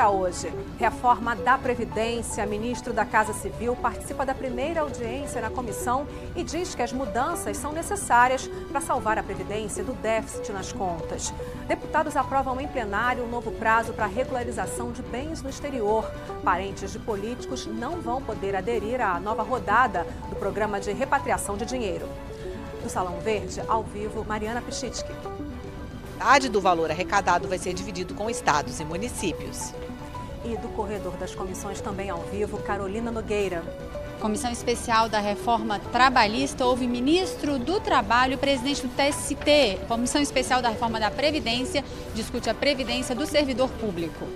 Câmara hoje. Reforma da Previdência. Ministro da Casa Civil participa da primeira audiência na comissão e diz que as mudanças são necessárias para salvar a Previdência do déficit nas contas. Deputados aprovam em plenário um novo prazo para regularização de bens no exterior. Parentes de políticos não vão poder aderir à nova rodada do programa de repatriação de dinheiro. Do Salão Verde, ao vivo, Mariana Pichitsky. Metade do valor arrecadado vai ser dividido com estados e municípios. E do corredor das comissões, também ao vivo, Carolina Nogueira. Comissão Especial da Reforma Trabalhista, houve ministro do Trabalho e presidente do TST. Comissão Especial da Reforma da Previdência discute a previdência do servidor público.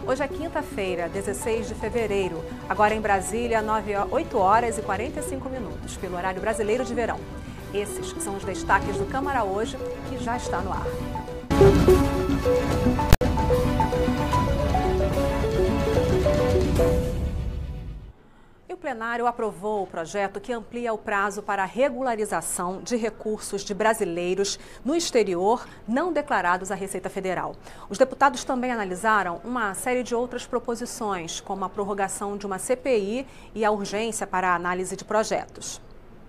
Hoje é quinta-feira, 16 de fevereiro. Agora em Brasília, 8 horas e 45 minutos, pelo horário brasileiro de verão. Esses são os destaques do Câmara hoje, que já está no ar. E o plenário aprovou o projeto que amplia o prazo para a regularização de recursos de brasileiros no exterior não declarados à Receita Federal. Os deputados também analisaram uma série de outras proposições, como a prorrogação de uma CPI e a urgência para a análise de projetos.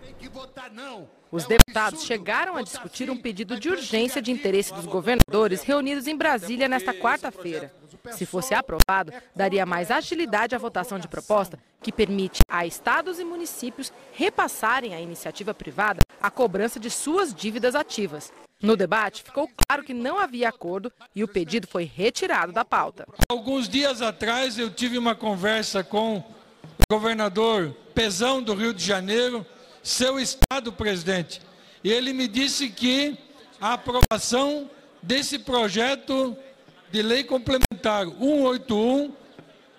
Tem que votar não. Os deputados chegaram a discutir um pedido de urgência de interesse dos governadores reunidos em Brasília nesta quarta-feira. Se fosse aprovado, daria mais agilidade à votação de proposta que permite a estados e municípios repassarem à iniciativa privada a cobrança de suas dívidas ativas. No debate, ficou claro que não havia acordo e o pedido foi retirado da pauta. Alguns dias atrás eu tive uma conversa com o governador Pezão do Rio de Janeiro, seu estado, presidente, e ele me disse que a aprovação desse projeto de lei complementar 181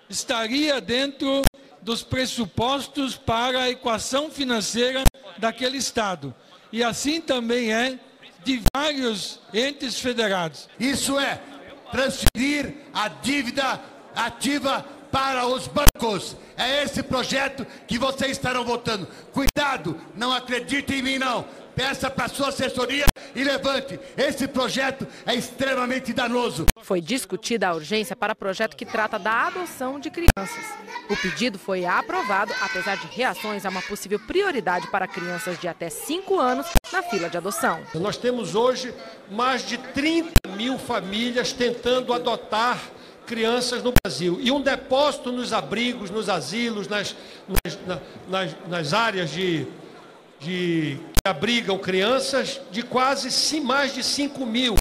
estaria dentro dos pressupostos para a equação financeira daquele estado. E assim também é de vários entes federados. Isso é transferir a dívida ativa para os bancos. É esse projeto que vocês estarão votando. Cuidado, não acredite em mim não. Peça para a sua assessoria e levante. Esse projeto é extremamente danoso. Foi discutida a urgência para projeto que trata da adoção de crianças. O pedido foi aprovado, apesar de reações a uma possível prioridade para crianças de até 5 anos na fila de adoção. Nós temos hoje mais de 30 mil famílias tentando adotar crianças no Brasil. E um depósito nos abrigos, nos asilos, nas áreas que abrigam crianças, de quase mais de 5 mil.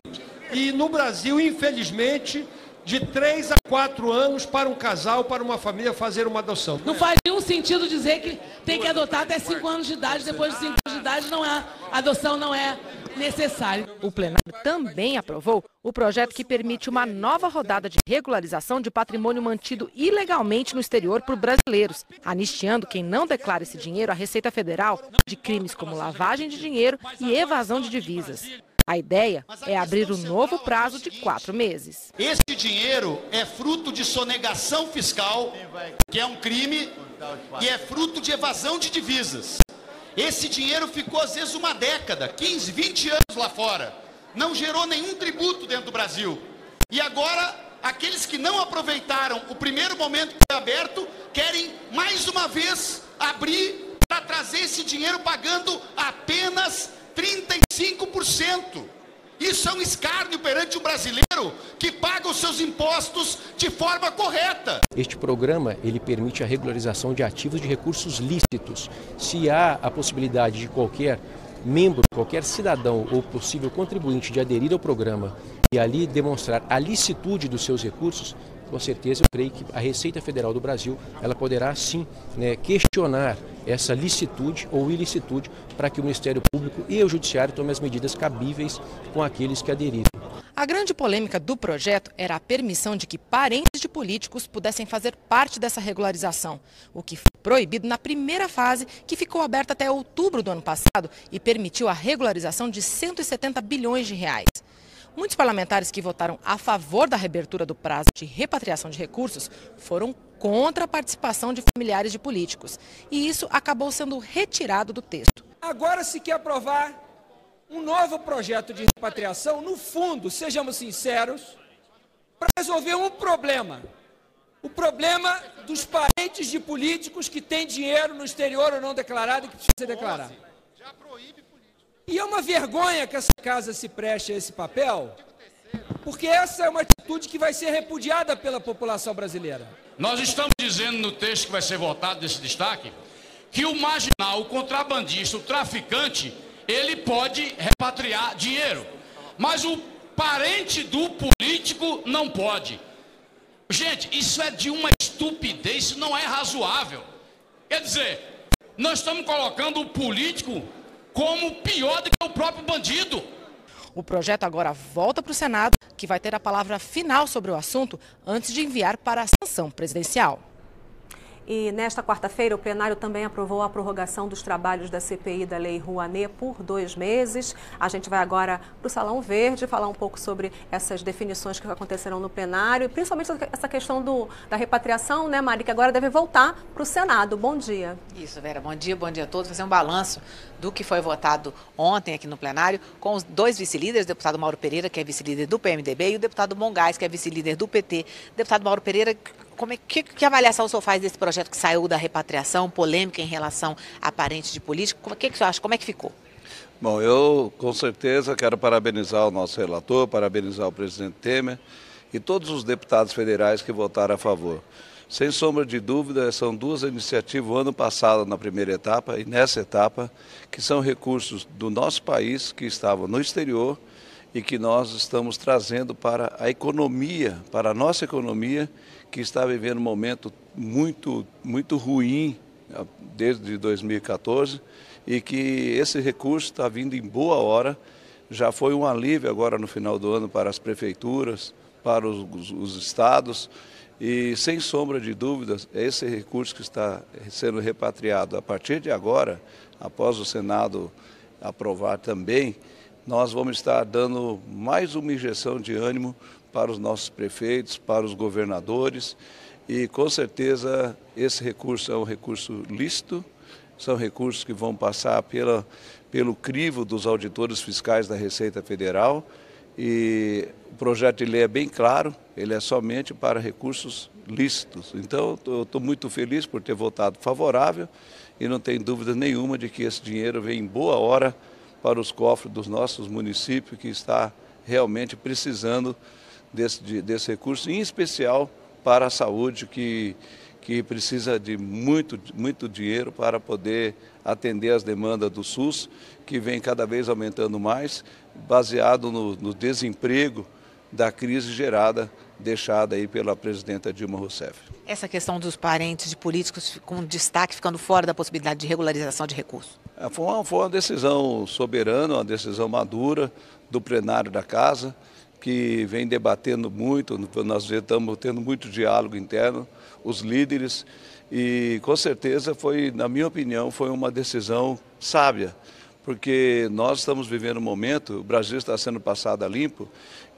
E no Brasil, infelizmente, de 3 a 4 anos para um casal, para uma família fazer uma adoção. Não faz nenhum sentido dizer que tem que adotar até 5 anos de idade. Depois de 5 anos de idade, a adoção não é necessária. O plenário também aprovou o projeto que permite uma nova rodada de regularização de patrimônio mantido ilegalmente no exterior por brasileiros, anistiando quem não declara esse dinheiro à Receita Federal de crimes como lavagem de dinheiro e evasão de divisas. A ideia é abrir um novo prazo de 4 meses. Esse dinheiro é fruto de sonegação fiscal, que é um crime, e é fruto de evasão de divisas. Esse dinheiro ficou às vezes uma década, 15, 20 anos lá fora. Não gerou nenhum tributo dentro do Brasil. E agora, aqueles que não aproveitaram o primeiro momento que foi aberto, querem mais uma vez abrir para trazer esse dinheiro pagando apenas 35%. Isso é um escárnio perante o brasileiro que paga os seus impostos de forma correta. Este programa, ele permite a regularização de ativos de recursos lícitos. Se há a possibilidade de qualquer membro, qualquer cidadão ou possível contribuinte de aderir ao programa e ali demonstrar a licitude dos seus recursos, com certeza eu creio que a Receita Federal do Brasil ela poderá sim questionar essa licitude ou ilicitude para que o Ministério Público e o Judiciário tomem as medidas cabíveis com aqueles que aderirem. A grande polêmica do projeto era a permissão de que parentes de políticos pudessem fazer parte dessa regularização, o que foi proibido na primeira fase, que ficou aberta até outubro do ano passado e permitiu a regularização de 170 bilhões de reais. Muitos parlamentares que votaram a favor da reabertura do prazo de repatriação de recursos foram contra a participação de familiares de políticos. E isso acabou sendo retirado do texto. Agora se quer aprovar um novo projeto de repatriação. No fundo, sejamos sinceros, para resolver um problema. O problema dos parentes de políticos que têm dinheiro no exterior ou não declarado e que precisa declarar. E é uma vergonha que essa casa se preste a esse papel, porque essa é uma atitude que vai ser repudiada pela população brasileira. Nós estamos dizendo no texto que vai ser votado desse destaque, que o marginal, o contrabandista, o traficante, ele pode repatriar dinheiro, mas o parente do político não pode. Gente, isso é de uma estupidez, isso não é razoável. Quer dizer, nós estamos colocando o político como pior do que o próprio bandido. O projeto agora volta para o Senado, que vai ter a palavra final sobre o assunto antes de enviar para a sanção presidencial. E nesta quarta-feira, o plenário também aprovou a prorrogação dos trabalhos da CPI da Lei Rouanet por 2 meses. A gente vai agora para o Salão Verde falar um pouco sobre essas definições que aconteceram no plenário, e principalmente essa questão da repatriação, né, Mari, que agora deve voltar para o Senado. Bom dia. Isso, Vera. Bom dia a todos. Fazer um balanço do que foi votado ontem aqui no plenário, com os 2 vice-líderes, o deputado Mauro Pereira, que é vice-líder do PMDB, e o deputado Moraes, que é vice-líder do PT. Deputado Mauro Pereira, que avaliação o senhor faz desse projeto que saiu da repatriação, polêmica em relação a parentes de político? O que o senhor acha? Como é que ficou? Bom, eu com certeza quero parabenizar o nosso relator, parabenizar o presidente Temer e todos os deputados federais que votaram a favor. Sem sombra de dúvida, são 2 iniciativas o ano passado na primeira etapa e nessa etapa, que são recursos do nosso país que estavam no exterior e que nós estamos trazendo para a economia, para a nossa economia, que está vivendo um momento muito ruim desde 2014 e que esse recurso está vindo em boa hora. Já foi um alívio agora no final do ano para as prefeituras, para os estados e, sem sombra de dúvidas, esse recurso que está sendo repatriado a partir de agora, após o Senado aprovar também, nós vamos estar dando mais uma injeção de ânimo para os nossos prefeitos, para os governadores e, com certeza, esse recurso é um recurso lícito, são recursos que vão passar pelo crivo dos auditores fiscais da Receita Federal e o projeto de lei é bem claro, ele é somente para recursos lícitos. Então, eu estou muito feliz por ter votado favorável e não tenho dúvida nenhuma de que esse dinheiro vem em boa hora para os cofres dos nossos municípios que está realmente precisando desse recurso, em especial para a saúde, que precisa de muito dinheiro para poder atender as demandas do SUS, que vem cada vez aumentando mais, baseado no desemprego da crise deixada aí pela presidenta Dilma Rousseff. Essa questão dos parentes de políticos com destaque, ficando fora da possibilidade de regularização de recursos? Foi uma decisão soberana, uma decisão madura do plenário da Casa, que vem debatendo muito, nós estamos tendo muito diálogo interno, os líderes, e com certeza na minha opinião, foi uma decisão sábia, porque nós estamos vivendo um momento, o Brasil está sendo passado a limpo,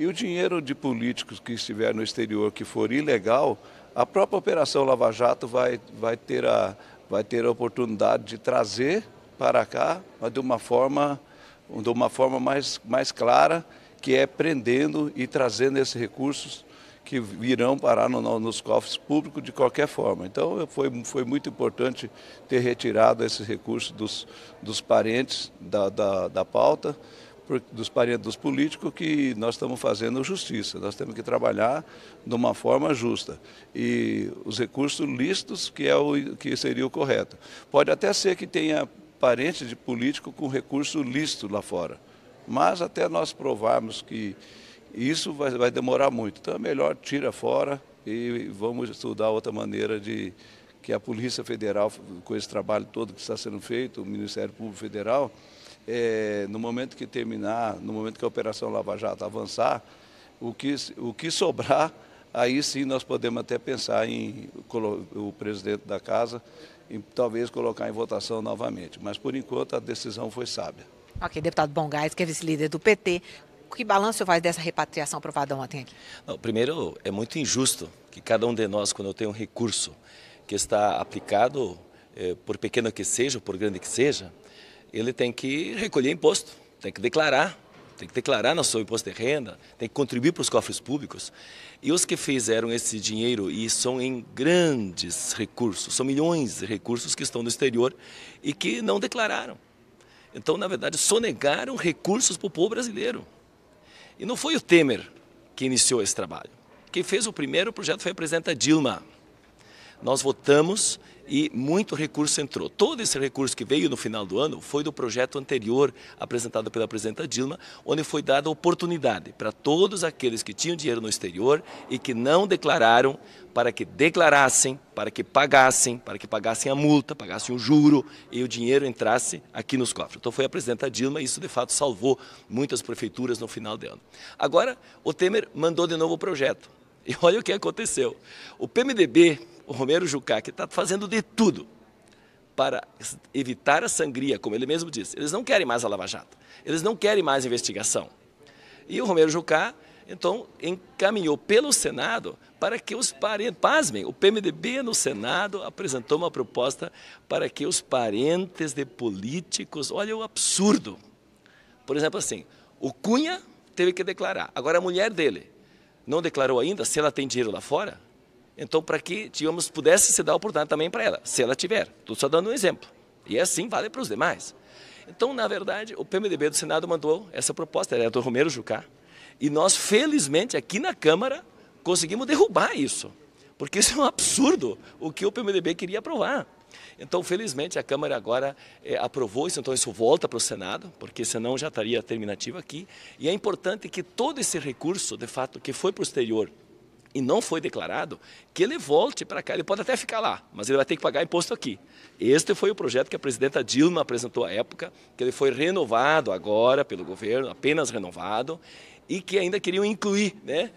e o dinheiro de políticos que estiver no exterior, que for ilegal, a própria Operação Lava Jato vai ter a oportunidade de trazer para cá, mas de uma forma mais clara, que é prendendo e trazendo esses recursos que virão parar nos cofres públicos de qualquer forma. Então, foi muito importante ter retirado esses recursos dos parentes da pauta, dos parentes dos políticos, que nós estamos fazendo justiça. Nós temos que trabalhar de uma forma justa. E os recursos lícitos, que seria o correto. Pode até ser que tenha parentes de político com recurso lícito lá fora. Mas até nós provarmos que isso vai demorar muito. Então é melhor tira fora e vamos estudar outra maneira de que a Polícia Federal, com esse trabalho todo que está sendo feito, o Ministério Público Federal, no momento que terminar, no momento que a Operação Lava Jato avançar, o que sobrar, aí sim nós podemos até pensar em o presidente da Casa, em talvez colocar em votação novamente. Mas por enquanto a decisão foi sábia. Ok, deputado Moraes, que é vice-líder do PT, que balanço faz dessa repatriação aprovada ontem aqui? Não, primeiro, é muito injusto que cada um de nós, quando tem um recurso que está aplicado, por pequeno que seja, por grande que seja, ele tem que recolher imposto, tem que declarar tem que declarar no seu imposto de renda, tem que contribuir para os cofres públicos. E os que fizeram esse dinheiro, e são em grandes recursos, são milhões de recursos que estão no exterior e que não declararam. Então, na verdade, sonegaram recursos para o povo brasileiro. E não foi o Temer que iniciou esse trabalho. Quem fez o primeiro projeto foi a presidenta Dilma. Nós votamos e muito recurso entrou. Todo esse recurso que veio no final do ano foi do projeto anterior apresentado pela presidenta Dilma, onde foi dada oportunidade para todos aqueles que tinham dinheiro no exterior e que não declararam, para que declarassem, para que pagassem a multa, pagassem o juro e o dinheiro entrasse aqui nos cofres. Então foi a presidenta Dilma e isso de fato salvou muitas prefeituras no final do ano. Agora o Temer mandou de novo o projeto. E olha o que aconteceu. O PMDB, o Romero Jucá, que está fazendo de tudo para evitar a sangria, como ele mesmo disse. Eles não querem mais a Lava Jato, eles não querem mais investigação. E o Romero Jucá, então, encaminhou pelo Senado para que os parentes, pasmem, o PMDB no Senado apresentou uma proposta para que os parentes de políticos, olha o absurdo. Por exemplo assim, o Cunha teve que declarar, agora a mulher dele não declarou ainda se ela tem dinheiro lá fora, então para que pudesse se dar a oportunidade também para ela, se ela tiver. Estou só dando um exemplo. E assim vale para os demais. Então, na verdade, o PMDB do Senado mandou essa proposta, era do Romero Jucá, e nós, felizmente, aqui na Câmara, conseguimos derrubar isso, porque isso é um absurdo, o que o PMDB queria aprovar. Então, felizmente, a Câmara agora aprovou isso, então isso volta para o Senado, porque senão já estaria terminativo aqui. E é importante que todo esse recurso, de fato, que foi para o exterior e não foi declarado, que ele volte para cá. Ele pode até ficar lá, mas ele vai ter que pagar imposto aqui. Este foi o projeto que a presidenta Dilma apresentou à época, que ele foi renovado agora pelo governo, apenas renovado, e que ainda queriam incluir, né,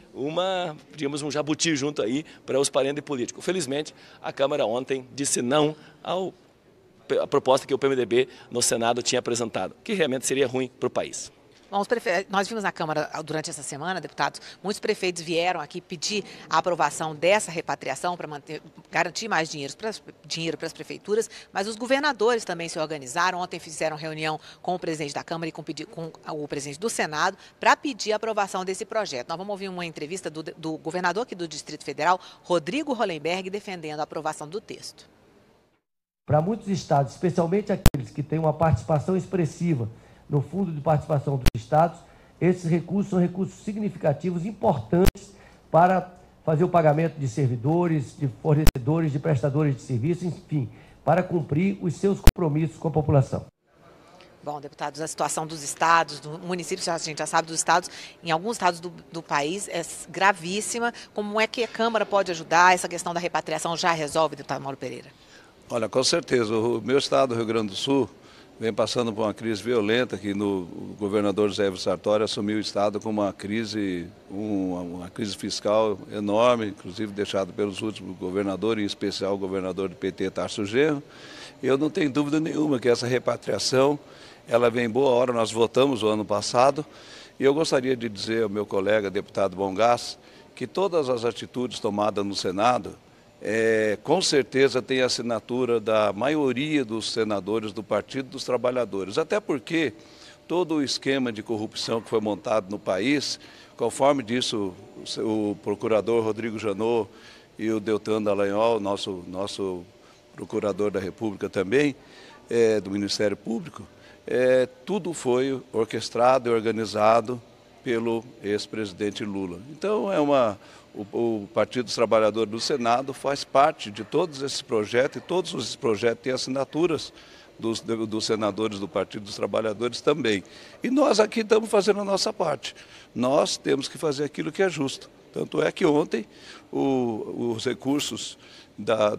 digamos, um jabuti junto aí para os parentes políticos. Felizmente, a Câmara ontem disse não à proposta que o PMDB no Senado tinha apresentado, que realmente seria ruim para o país. Bom, nós vimos na Câmara durante essa semana, deputados, muitos prefeitos vieram aqui pedir a aprovação dessa repatriação para garantir mais dinheiro para as prefeituras, mas os governadores também se organizaram. Ontem fizeram reunião com o presidente da Câmara e com o presidente do Senado para pedir a aprovação desse projeto. Nós vamos ouvir uma entrevista do governador aqui do Distrito Federal, Rodrigo Hollenberg, defendendo a aprovação do texto. Para muitos estados, especialmente aqueles que têm uma participação expressiva no Fundo de Participação dos Estados, esses recursos são recursos significativos, importantes para fazer o pagamento de servidores, de fornecedores, de prestadores de serviços, enfim, para cumprir os seus compromissos com a população. Bom, deputados, a situação dos estados, do município, a gente já sabe dos estados, em alguns estados do país é gravíssima. Como é que a Câmara pode ajudar? Essa questão da repatriação já resolve, deputado Mauro Pereira? Olha, com certeza, o meu estado, o Rio Grande do Sul, vem passando por uma crise violenta, que o governador José Evers Sartori assumiu o estado com uma crise fiscal enorme, inclusive deixado pelos últimos governadores, em especial o governador do PT, Tarso Genro. Eu não tenho dúvida nenhuma que essa repatriação, ela vem em boa hora. Nós votamos o ano passado, e eu gostaria de dizer ao meu colega, deputado Bongás, que todas as atitudes tomadas no Senado, com certeza tem a assinatura da maioria dos senadores do Partido dos Trabalhadores, até porque todo o esquema de corrupção que foi montado no país, conforme disse o procurador Rodrigo Janot e o Deltan Dallagnol, nosso procurador da República também, do Ministério Público, tudo foi orquestrado e organizado pelo ex-presidente Lula. Então o Partido dos Trabalhadores do Senado faz parte de todos esses projetos, e todos esses projetos têm assinaturas dos senadores do Partido dos Trabalhadores também. E nós aqui estamos fazendo a nossa parte. Nós temos que fazer aquilo que é justo. Tanto é que ontem os recursos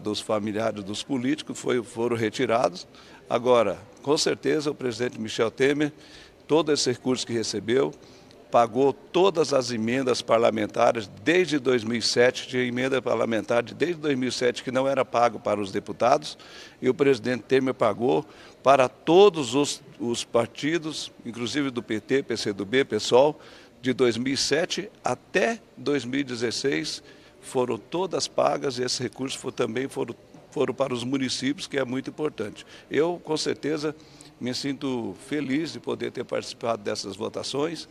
dos familiares dos políticos foram retirados. Agora, com certeza, o presidente Michel Temer, todo esse recurso que recebeu, pagou todas as emendas parlamentares desde 2007, tinha emenda parlamentar desde 2007 que não era pago para os deputados, e o presidente Temer pagou para todos os partidos, inclusive do PT, PCdoB, PSOL, de 2007 até 2016, foram todas pagas, e esses recursos também foram para os municípios, que é muito importante. Eu, com certeza, Me sinto feliz de poder ter participado dessas votações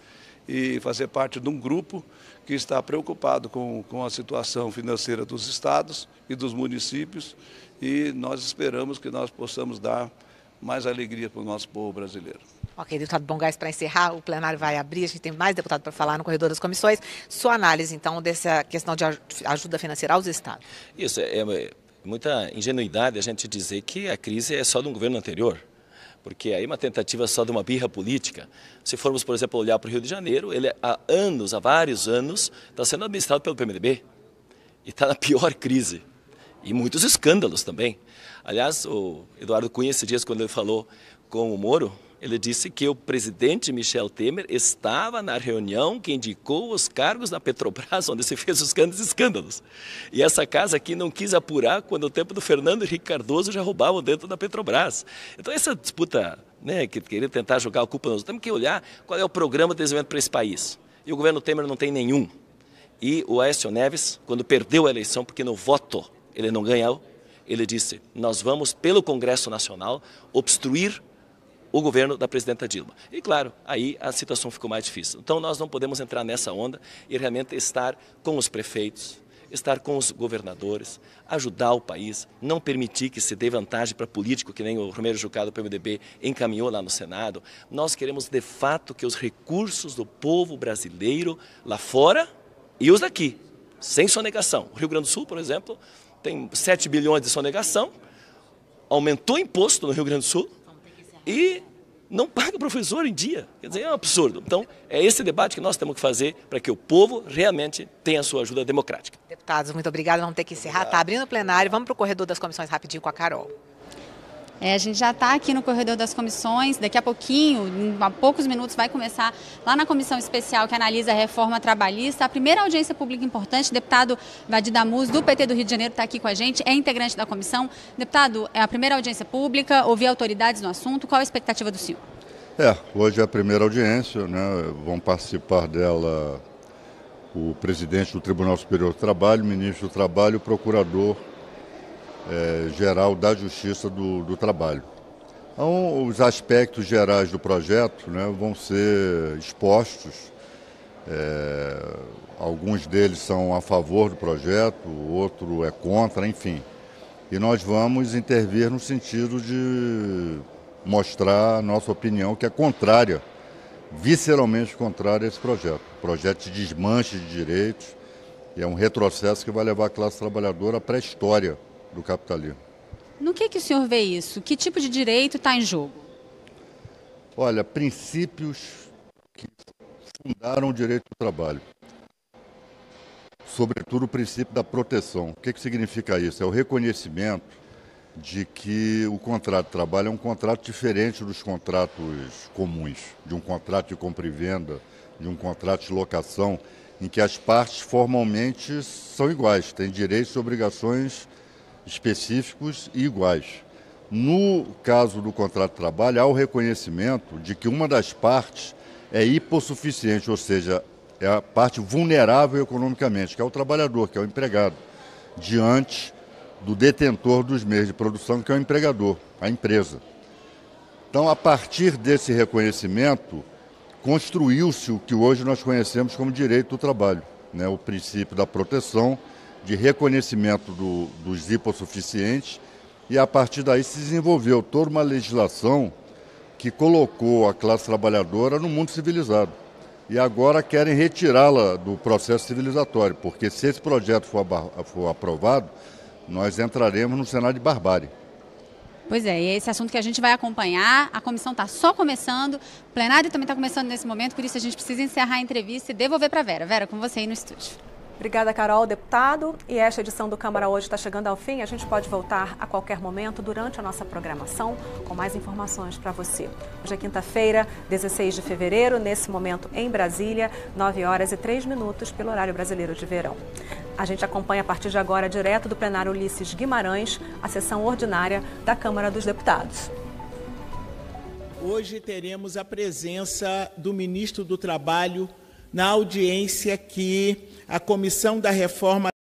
e fazer parte de um grupo que está preocupado com a situação financeira dos estados e dos municípios, e nós esperamos que nós possamos dar mais alegria para o nosso povo brasileiro. Ok, deputado Bongás, para encerrar, o plenário vai abrir, a gente tem mais deputado para falar no corredor das comissões. Sua análise, então, dessa questão de ajuda financeira aos estados. Isso, é muita ingenuidade a gente dizer que a crise é só de um governo anterior, porque aí é uma tentativa só de uma birra política. Se formos, por exemplo, olhar para o Rio de Janeiro, ele há vários anos, está sendo administrado pelo PMDB e está na pior crise. E muitos escândalos também. Aliás, o Eduardo Cunha, esses dias, quando ele falou com o Moro, ele disse que o presidente Michel Temer estava na reunião que indicou os cargos da Petrobras, onde se fez os grandes escândalos. E essa casa aqui não quis apurar quando o tempo do Fernando Henrique Cardoso já roubavam dentro da Petrobras. Então essa disputa, né, que querer tentar jogar a culpa nos outros, temos que olhar qual é o programa de desenvolvimento para esse país. E o governo Temer não tem nenhum. E o Aécio Neves, quando perdeu a eleição, porque no voto ele não ganhou, ele disse, nós vamos pelo Congresso Nacional obstruir o governo da presidenta Dilma. E claro, aí a situação ficou mais difícil. Então nós não podemos entrar nessa onda e realmente estar com os prefeitos, estar com os governadores, ajudar o país, não permitir que se dê vantagem para político, que nem o Romero Jucá do PMDB encaminhou lá no Senado. Nós queremos de fato que os recursos do povo brasileiro lá fora e os daqui, sem sonegação. O Rio Grande do Sul, por exemplo, tem 7 bilhões de sonegação, aumentou o imposto no Rio Grande do Sul, e não paga professor em dia. Quer dizer, é um absurdo. Então, é esse debate que nós temos que fazer para que o povo realmente tenha a sua ajuda democrática. Deputados, muito obrigada. Vamos ter que encerrar. Está abrindo o plenário. Vamos para o corredor das comissões rapidinho com a Carol. A gente já está aqui no corredor das comissões, daqui a pouquinho, em poucos minutos, vai começar lá na comissão especial que analisa a reforma trabalhista. A primeira audiência pública importante, deputado Vadir Damus, do PT do Rio de Janeiro, está aqui com a gente, é integrante da comissão. Deputado, é a primeira audiência pública, ouvir autoridades no assunto, qual a expectativa do senhor? Hoje é a primeira audiência, né? Vão participar dela o presidente do Tribunal Superior do Trabalho, o ministro do Trabalho e o procurador geral da Justiça do Trabalho. Então, os aspectos gerais do projeto, né, vão ser expostos. Alguns deles são a favor do projeto, o outro é contra, enfim. E nós vamos intervir no sentido de mostrar a nossa opinião, que é contrária, visceralmente contrária a esse projeto. Projeto de desmanche de direitos, e é um retrocesso que vai levar a classe trabalhadora à pré-história do capitalismo. No que o senhor vê isso? Que tipo de direito está em jogo? Olha, princípios que fundaram o direito do trabalho. Sobretudo o princípio da proteção. O que significa isso? É o reconhecimento de que o contrato de trabalho é um contrato diferente dos contratos comuns, de um contrato de compra e venda, de um contrato de locação, em que as partes formalmente são iguais, têm direitos e obrigações específicos e iguais. No caso do contrato de trabalho, há o reconhecimento de que uma das partes é hipossuficiente, ou seja, é a parte vulnerável economicamente, que é o trabalhador, que é o empregado, diante do detentor dos meios de produção, que é o empregador, a empresa. Então, a partir desse reconhecimento, construiu-se o que hoje nós conhecemos como direito do trabalho, né? O princípio da proteção, de reconhecimento dos hipossuficientes, e a partir daí se desenvolveu toda uma legislação que colocou a classe trabalhadora no mundo civilizado. E agora querem retirá-la do processo civilizatório, porque se esse projeto for aprovado, nós entraremos no cenário de barbárie. Pois é, e é esse assunto que a gente vai acompanhar. A comissão está só começando, o plenário também está começando nesse momento, por isso a gente precisa encerrar a entrevista e devolver para a Vera. Vera, com você aí no estúdio. Obrigada, Carol, deputado. E esta edição do Câmara Hoje está chegando ao fim. A gente pode voltar a qualquer momento durante a nossa programação com mais informações para você. Hoje é quinta-feira, 16 de fevereiro, nesse momento em Brasília, 9h03 pelo horário brasileiro de verão. A gente acompanha a partir de agora, direto do plenário Ulisses Guimarães, a sessão ordinária da Câmara dos Deputados. Hoje teremos a presença do ministro do Trabalho na audiência que a Comissão da Reforma